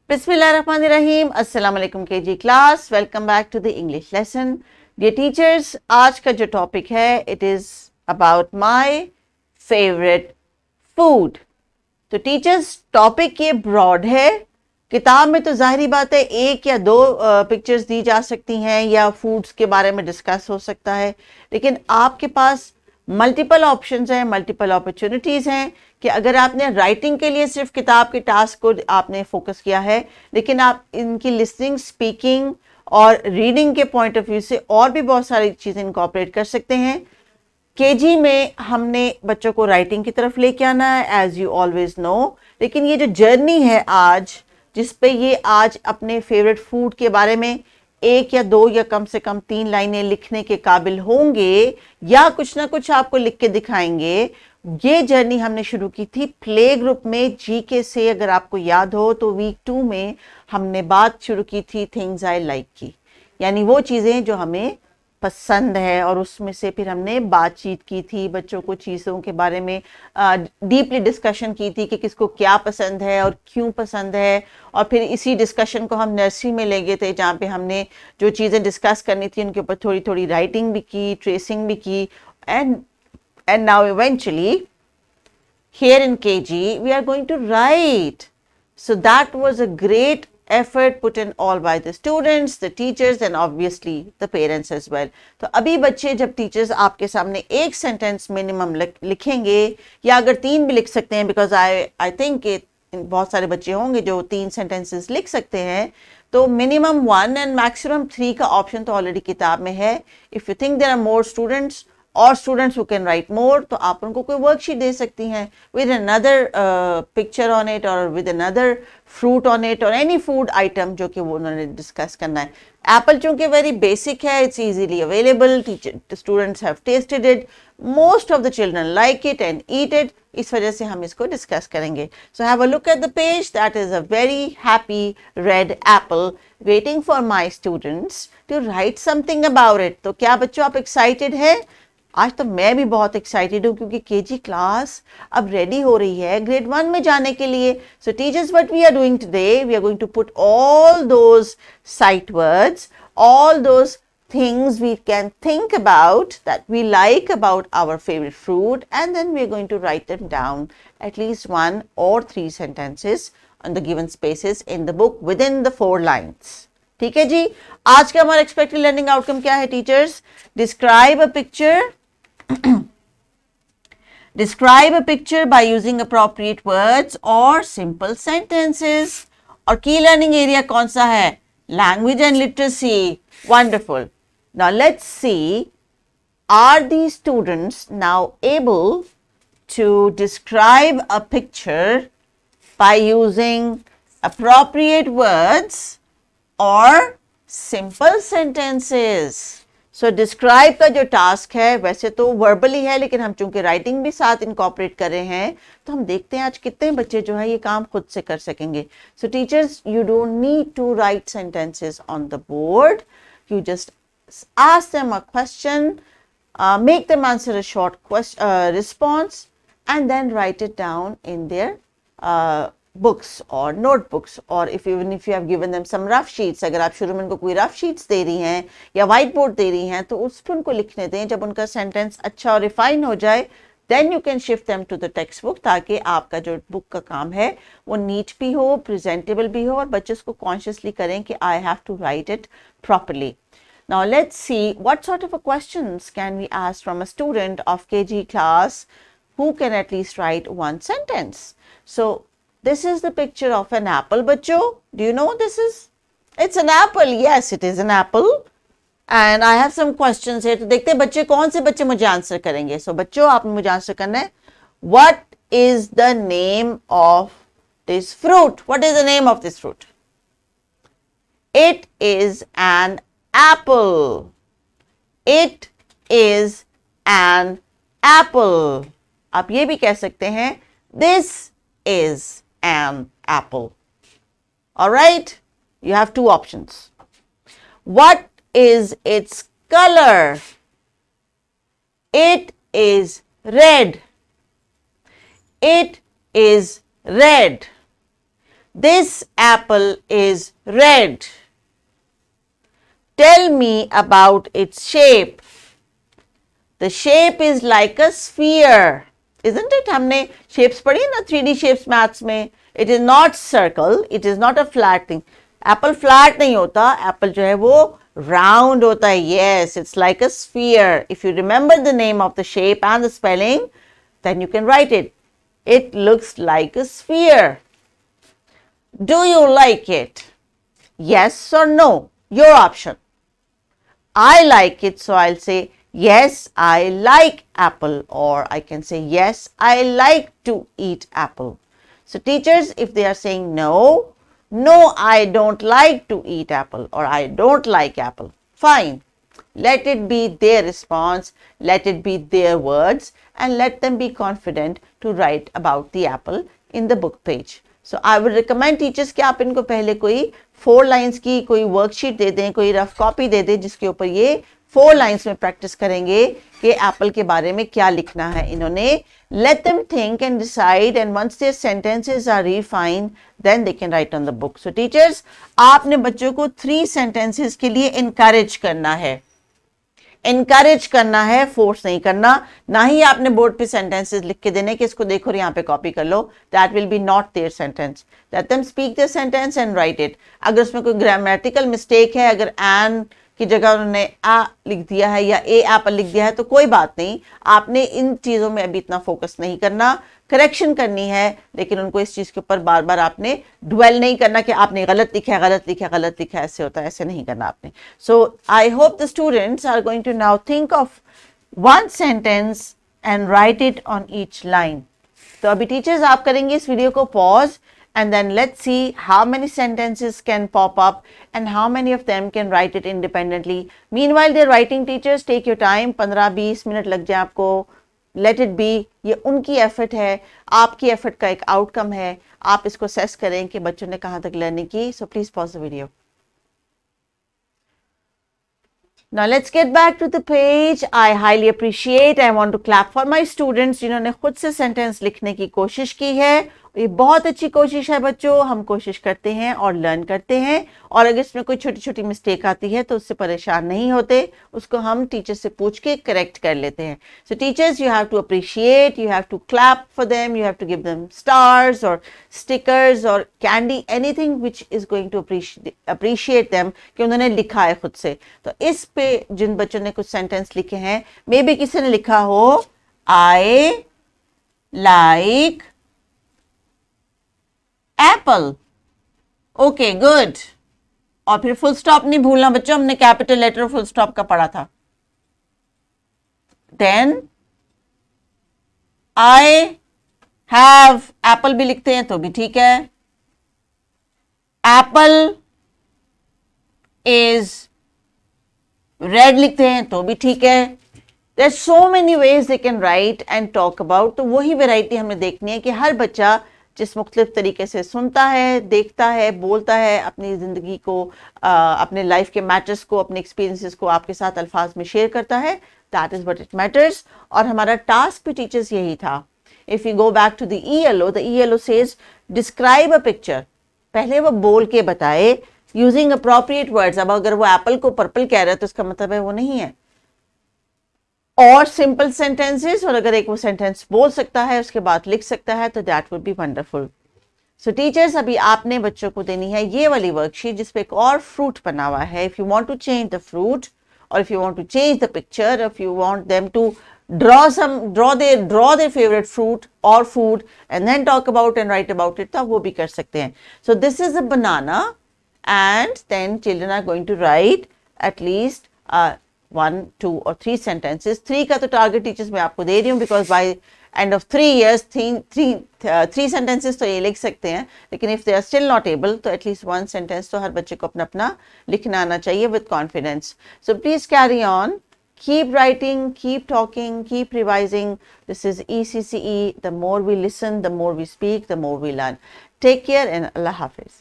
बिस्मिल्लाहिर्रहमानिर्रहीम। अस्सलाम वालेकुम KG class, welcome back to the English lesson. Dear teachers, आज का जो टॉपिक है it is about my favourite food. तो टीचर्स, टॉपिक ये ब्रॉड है। किताब में तो जाहिर बात है एक या दो पिक्चर्स दी जा सकती हैं या फूड्स के बारे में डिस्कस हो सकता है, लेकिन आपके पास मल्टीपल ऑप्शंस हैं, मल्टीपल अपॉर्चुनिटीज़ हैं कि अगर आपने राइटिंग के लिए सिर्फ किताब के टास्क को आपने फोकस किया है, लेकिन आप इनकी लिसनिंग, स्पीकिंग और रीडिंग के पॉइंट ऑफ व्यू से और भी बहुत सारी चीज़ें इनकॉर्पोरेट कर सकते हैं। केजी में हमने बच्चों को राइटिंग की तरफ लेके आना है, एज यू ऑलवेज नो, लेकिन ये जो जर्नी है आज, जिस पे ये आज अपने फेवरेट फूड के बारे में एक या दो या कम से कम 3 लाइनें लिखने के काबिल होंगे या कुछ ना कुछ आपको लिख के दिखाएंगे, ये जर्नी हमने शुरू की थी प्ले ग्रुप में जीके से। अगर आपको याद हो तो वीक 2 में हमने बात शुरू की थी थिंग्स आई लाइक की, यानी वो चीज़ें जो हमें पसंद है, और उसमें से फिर हमने बातचीत की थी, बच्चों को चीज़ों के बारे में डीपली डिस्कशन की थी कि किसको क्या पसंद है और क्यों पसंद है। और फिर इसी डिस्कशन को हम नर्सरी में ले गए थे, जहाँ पे हमने जो चीज़ें डिस्कस करनी थी उनके ऊपर थोड़ी थोड़ी राइटिंग भी की, ट्रेसिंग भी की। And now eventually here in KG we are going to write. So that was a great effort put in all by the students, the teachers and obviously the parents as well. तो अभी बच्चे जब teachers आपके सामने एक sentence minimum लिखेंगे, या अगर 3 भी लिख सकते हैं, बिकॉज आई थिंक बहुत सारे बच्चे होंगे जो 3 सेंटेंसेस लिख सकते हैं, तो मिनिमम 1 एंड मैक्सिमम 3 का ऑप्शन तो ऑलरेडी किताब में है। If you think there are more students और students who can write more, तो आप उनको कोई वर्कशीट दे सकती हैं with another picture on it और with another fruit on it और एनी फूड आइटम जो कि वो उन्होंने डिस्कस करना है। एप्पल चूंकि वेरी बेसिक है, it's easily available, teacher students have tasted it, most of the children like it and eat it, इस वजह से हम इसको डिस्कस करेंगे। So have a look at the page, that is a very happy red apple waiting for my students to write something about it. तो क्या बच्चों आप एक्साइटेड है? आज तो मैं भी बहुत एक्साइटेड हूँ, क्योंकि केजी क्लास अब रेडी हो रही है ग्रेड 1 में जाने के लिए। So teachers, what we are doing today, we are going to put all those sight words, all those things we can think about that we like about our favorite fruit, and then we are going to write them down, at least 1 or 3 sentences on the given spaces in the book within the 4 lines. ठीक है जी। आज का हमारा expected learning outcome क्या है teachers? Describe a picture describe a picture by using appropriate words or simple sentences. और key learning area कौन सा है? Language and literacy. Wonderful. Now let's see, are these students now able to describe a picture by using appropriate words or simple sentences? So describe का जो task है वैसे तो verbally है, लेकिन हम चूंकि राइटिंग भी साथ इनकॉर्पोरेट कर रहे हैं, तो हम देखते हैं आज कितने बच्चे जो है ये काम खुद से कर सकेंगे। So teachers, you don't need to write sentences on the board, you just ask them a question, make them answer a short response, and then write it down in their books or notebooks, or even if you have given them some rough sheets, अगर आप शुरू में उनको कोई rough sheets दे रही हैं या white board दे रही हैं, तो उस पर उनको लिखने दें। जब उनका सेंटेंस अच्छा और रिफाइन हो जाए, then you can shift them to the textbook, ताकि आपका जो बुक का काम है वो नीट भी हो, प्रेजेंटेबल भी हो, और बच्चे उसको कॉन्शियसली करें कि I have to write it properly. Now let's see what sort of a questions can we ask from a student of KG class who can at least write 1 sentence. So this is the picture of an apple, bachcho. Do you know what this is? It's an apple. Yes, it is an apple. And I have some questions here. तो देखते हैं बच्चे कौन से बच्चे मुझे answer करेंगे। So बच्चों, आपने मुझे आंसर करना है, what is the name of this fruit? What is the name of this fruit? It is an apple. It is an apple. आप ये भी कह सकते हैं, this is an apple. All right, you have 2 options. What is its color? It is red. It is red. This apple is red. Tell me about its shape. The shape is like a sphere. Isn't it? हमने shapes पढ़ी ना 3D shapes maths में. It is not circle. It is not a flat thing. Apple flat नहीं होता. Apple जो है वो round होता है. Yes, it's like a sphere. If you remember the name of the shape and the spelling, then you can write it. It looks like a sphere. Do you like it? Yes or no? Your option. I like it, so I'll say yes, I like apple, or I can say yes, I like to eat apple. So teachers, if they are saying no, no, I don't like to eat apple, or I don't like apple, fine. Let it be their response, let it be their words, and let them be confident to write about the apple in the book page. So I would recommend teachers कि आप इनको पहले कोई 4 lines की कोई worksheet दे दें, कोई rough copy दे दें जिसके ऊपर ये 4 lines में प्रैक्टिस करेंगे कि एप्पल के बारे में क्या लिखना है इन्होंने. Let them think and decide, and once their sentences are refined, then they can write on the book. So teachers, आपने बच्चों को 3 sentences के लिए encourage करना है. इनकरेज करना है, फोर्स नहीं करना. ना ही आपने बोर्ड पे सेंटेंसेस लिख के देने कि इसको देखो और यहाँ पे कॉपी कर लो. That will be not their sentence. Let them speak their sentence and write it. अगर उसमें कोई ग्रामेटिकल मिस्टेक है, अगर एन की जगह उन्होंने आ लिख दिया है या ए एप्पल लिख दिया है तो कोई बात नहीं. आपने इन चीज़ों में अभी इतना फोकस नहीं करना. करेक्शन करनी है, लेकिन उनको इस चीज़ के ऊपर बार बार आपने ड्वेल नहीं करना कि आपने गलत लिखा है, गलत लिखा है, गलत लिखा है, ऐसे होता है, ऐसे नहीं करना आपने. So I hope the students are going to now think of one sentence and write it on each line. तो अभी टीचर्स आप करेंगे इस वीडियो को pause, and then let's see how many sentences can pop up and how many of them can write it independently. Meanwhile they're writing, teachers take your time. 15-20 minute लग जाए आपको. Let it be. ये उनकी effort है, आपकी effort का एक outcome है. आप इसको असेस करें कि बच्चों ने कहाँ तक लर्निंग की. So please pause the video. Now let's get back to the page. I highly appreciate, I want to clap for my students जिन्होंने खुद से सेंटेंस लिखने की कोशिश की है. ये बहुत अच्छी कोशिश है बच्चों. हम कोशिश करते हैं और लर्न करते हैं, और अगर इसमें कोई छोटी छोटी मिस्टेक आती है तो उससे परेशान नहीं होते. उसको हम टीचर से पूछ के करेक्ट कर लेते हैं. So teachers, you have to appreciate, you have to clap for them, you have to give them stars और स्टिकर्स और candy, anything which is going to appreciate them कि उन्होंने लिखा है खुद से. तो इस पे जिन बच्चों ने कुछ सेंटेंस लिखे हैं, मे बी किसी ने लिखा हो I like Apple. Okay good. और फिर फुल स्टॉप नहीं भूलना बच्चों, हमने कैपिटल लेटर फुल स्टॉप का पढ़ा था. देन आई हैव, एप्पल भी लिखते हैं तो भी ठीक है. एप्पल इज रेड लिखते हैं तो भी ठीक है. There so many ways they can write and talk about. तो वही वेराइटी हमें देखनी है कि हर बच्चा जिस मुख्तलिफ तरीके से सुनता है, देखता है, बोलता है, अपनी ज़िंदगी को, अपने लाइफ के मैटर्स को, अपने एक्सपीरियंसेस को आपके साथ अल्फाज में शेयर करता है. That is what it matters. और हमारा टास्क भी टीचर्स यही था. If you go back to the ELO says describe a picture. पहले वो बोल के बताए यूजिंग अप्रोप्रिएट वर्ड्स. अब अगर वो एप्पल को पर्पल कह रहा है तो इसका मतलब है वो नहीं है. और सिंपल सेंटेंसेस, और अगर एक वो सेंटेंस बोल सकता है उसके बाद लिख सकता है तो that would be wonderful. So teachers, अभी आपने बच्चों को देनी है ये वाली वर्कशीट जिसपे एक और फ्रूट बना हुआ है. If you want to change the fruit, और if you want to change the picture, if you want them to draw their favorite fruit or food and then talk about and write about it, तो वो भी कर सकते हैं. So this is a banana, and then children are going to write at least 1, 2 or 3 sentences. 3 का तो target teachers मैं आपको दे रही हूँ, because by end of 3 years 3 sentences तो ये लिख सकते हैं. लेकिन if they are still not able तो एटलीस्ट 1 sentence तो हर बच्चे को अपना अपना लिखना आना चाहिए with confidence. So please carry on, keep writing, keep talking, keep revising. This is ECCE. The more we listen, the more we speak, the more we learn. Take care and Allah Hafiz.